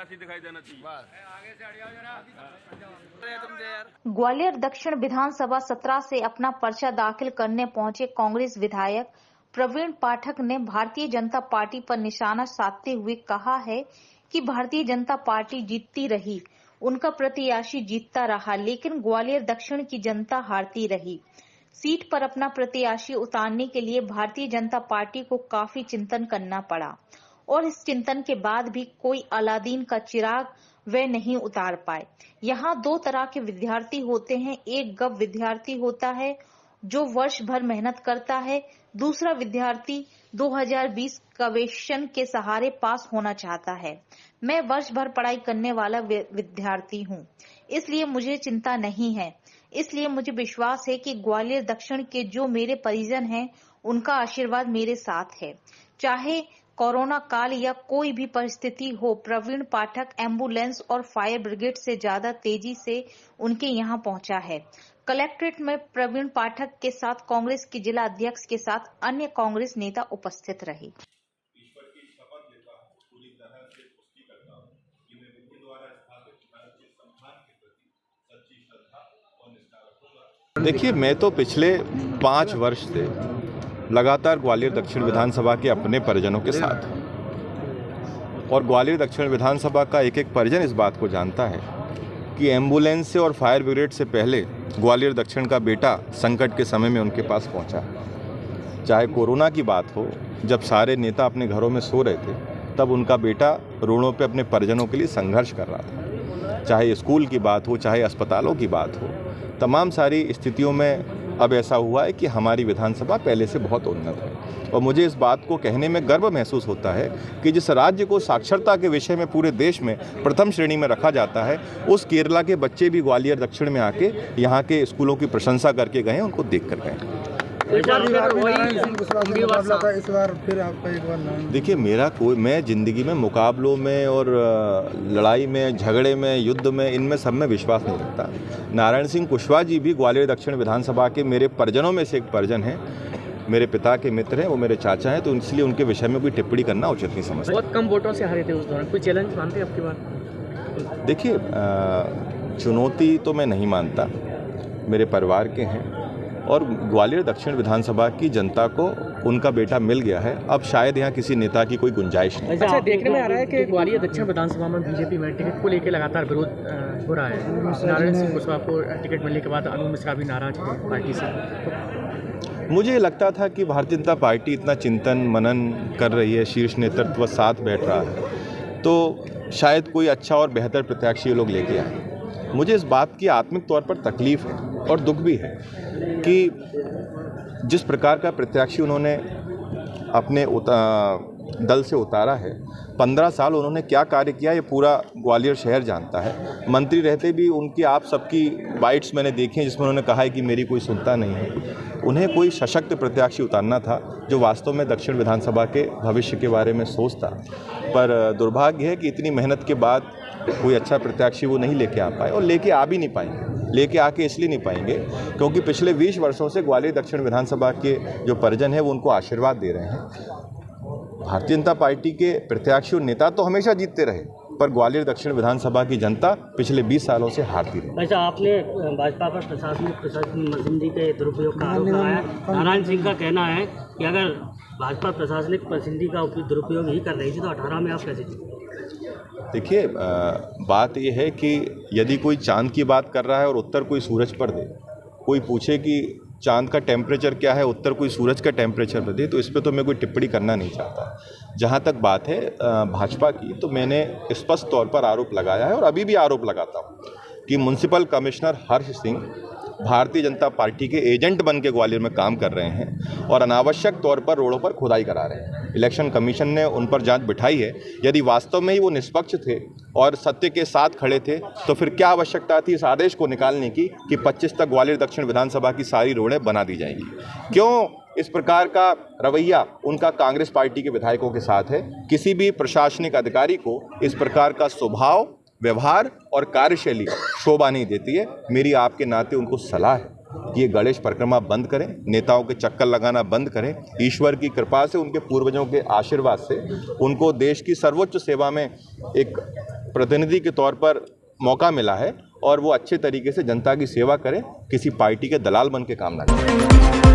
प्रत्याशी दिखाई देना चाहिए। ग्वालियर दक्षिण विधानसभा 17 से अपना पर्चा दाखिल करने पहुंचे कांग्रेस विधायक प्रवीण पाठक ने भारतीय जनता पार्टी पर निशाना साधते हुए कहा है कि भारतीय जनता पार्टी जीतती रही, उनका प्रत्याशी जीतता रहा, लेकिन ग्वालियर दक्षिण की जनता हारती रही। सीट पर अपना प्रत्याशी उतारने के लिए भारतीय जनता पार्टी को काफी चिंतन करना पड़ा और इस चिंतन के बाद भी कोई अलादीन का चिराग वे नहीं उतार पाए। यहाँ दो तरह के विद्यार्थी होते हैं, एक गव विद्यार्थी होता है जो वर्ष भर मेहनत करता है, दूसरा विद्यार्थी 2020 क्वेश्चन के सहारे पास होना चाहता है। मैं वर्ष भर पढ़ाई करने वाला विद्यार्थी हूँ, इसलिए मुझे चिंता नहीं है। इसलिए मुझे विश्वास है कि ग्वालियर दक्षिण के जो मेरे परिजन हैं, उनका आशीर्वाद मेरे साथ है। चाहे कोरोना काल या कोई भी परिस्थिति हो, प्रवीण पाठक एम्बुलेंस और फायर ब्रिगेड से ज्यादा तेजी से उनके यहाँ पहुंचा है। कलेक्ट्रेट में प्रवीण पाठक के साथ कांग्रेस के जिला अध्यक्ष के साथ अन्य कांग्रेस नेता उपस्थित रहे। ईश्वर की शपथ लेता हूं, पूरी तरह से पुष्टि करता हूं कि मैं विधि द्वारा स्थापित भारत के संविधान के प्रति सच्ची श्रद्धा और निष्ठा रखूंगा। देखिए, मैं तो पिछले 5 वर्ष से लगातार ग्वालियर दक्षिण विधानसभा के अपने परिजनों के साथ, और ग्वालियर दक्षिण विधानसभा का एक एक परिजन इस बात को जानता है कि एम्बुलेंस से और फायर ब्रिगेड से पहले ग्वालियर दक्षिण का बेटा संकट के समय में उनके पास पहुंचा। चाहे कोरोना की बात हो, जब सारे नेता अपने घरों में सो रहे थे, तब उनका बेटा रोडों पे अपने परिजनों के लिए संघर्ष कर रहा था। चाहे स्कूल की बात हो, चाहे अस्पतालों की बात हो, तमाम सारी स्थितियों में अब ऐसा हुआ है कि हमारी विधानसभा पहले से बहुत उन्नत है। और मुझे इस बात को कहने में गर्व महसूस होता है कि जिस राज्य को साक्षरता के विषय में पूरे देश में प्रथम श्रेणी में रखा जाता है, उस केरला के बच्चे भी ग्वालियर दक्षिण में आके यहाँ के स्कूलों की प्रशंसा करके गए, उनको देख कर गए। देखिए, मैं जिंदगी में मुकाबलों में और लड़ाई में, झगड़े में, युद्ध में, इनमें सब में विश्वास नहीं रखता। नारायण सिंह कुशवाहा जी भी ग्वालियर दक्षिण विधानसभा के मेरे परिजनों में से एक परिजन हैं, मेरे पिता के मित्र हैं, वो मेरे चाचा हैं, तो इसलिए उनके विषय में कोई टिप्पणी करना उचित नहीं समझता। बहुत कम वोटों से हारे थे उस दौरान, कोई चैलेंज मानते हैं आपकी बात? देखिए, चुनौती तो मैं नहीं मानता, मेरे परिवार के हैं, और ग्वालियर दक्षिण विधानसभा की जनता को उनका बेटा मिल गया है। अब शायद यहाँ किसी नेता की कोई गुंजाइश नहीं। अच्छा, देखने में आ रहा है कि ग्वालियर दक्षिण विधानसभा में बीजेपी में टिकट को लेकर लगातार विरोध हो रहा है। नारायण सिंह कुशवाहा को टिकट मिलने के बाद अनु मिश्रा भी नाराज है पार्टी से। मुझे लगता था कि भारतीय जनता पार्टी इतना चिंतन मनन कर रही है, शीर्ष नेतृत्व साथ बैठ रहा है, तो शायद कोई अच्छा और बेहतर प्रत्याशी लोग लेके आए। मुझे इस बात की आत्मिक तौर पर तकलीफ है और दुख भी है कि जिस प्रकार का प्रत्याशी उन्होंने अपने दल से उतारा है, 15 साल उन्होंने क्या कार्य किया ये पूरा ग्वालियर शहर जानता है। मंत्री रहते भी उनकी आप सबकी बाइट्स मैंने देखी हैं जिसमें उन्होंने कहा है कि मेरी कोई सुनता नहीं है। उन्हें कोई सशक्त प्रत्याशी उतारना था जो वास्तव में दक्षिण विधानसभा के भविष्य के बारे में सोचता, पर दुर्भाग्य है कि इतनी मेहनत के बाद कोई अच्छा प्रत्याशी वो नहीं लेके आ पाए, और लेके आ भी नहीं पाएंगे। लेके आके इसलिए नहीं पाएंगे क्योंकि पिछले 20 वर्षों से ग्वालियर दक्षिण विधानसभा के जो परिजन हैं वो उनको आशीर्वाद दे रहे हैं। भारतीय जनता पार्टी के प्रत्याशी और नेता तो हमेशा जीतते रहे, पर ग्वालियर दक्षिण विधानसभा की जनता पिछले 20 सालों से हारती रही। अच्छा, आपने भाजपा पर प्रशासनिक पसंदी के दुरुपयोग का आरोप लगाया। नारायण सिंह का कहना है कि अगर भाजपा प्रशासनिक पसंदी का दुरुपयोग ही कर रही थी तो 18 में आप कैसे जीते? देखिए, बात यह है कि यदि कोई चांद की बात कर रहा है और उत्तर कोई सूरज पर दे, कोई पूछे कि चांद का टेम्परेचर क्या है, उत्तर कोई सूरज का टेम्परेचर पर दे, तो इस पर तो मैं कोई टिप्पणी करना नहीं चाहता। जहाँ तक बात है भाजपा की, तो मैंने स्पष्ट तौर पर आरोप लगाया है और अभी भी आरोप लगाता हूँ कि municipal commissioner Harsh Singh Bharatiya Janata party के एजेंट बन के ग्वालियर में काम कर रहे हैं और अनावश्यक तौर पर रोडों पर खुदाई करा रहे हैं। इलेक्शन कमीशन ने उन पर जांच बिठाई है। यदि वास्तव में ही वो निष्पक्ष थे और सत्य के साथ खड़े थे, तो फिर क्या आवश्यकता थी इस आदेश को निकालने की कि 25 तक ग्वालियर दक्षिण विधानसभा की सारी रोडें बना दी जाएंगी? क्यों इस प्रकार का रवैया उनका कांग्रेस पार्टी के विधायकों के साथ है? किसी भी प्रशासनिक अधिकारी को इस प्रकार का स्वभाव, व्यवहार और कार्यशैली शोभा नहीं देती है। मेरी आपके नाते उनको सलाह है कि ये गणेश परिक्रमा बंद करें, नेताओं के चक्कर लगाना बंद करें। ईश्वर की कृपा से, उनके पूर्वजों के आशीर्वाद से उनको देश की सर्वोच्च सेवा में एक प्रतिनिधि के तौर पर मौका मिला है और वो अच्छे तरीके से जनता की सेवा करें, किसी पार्टी के दलाल बन के काम ना करें।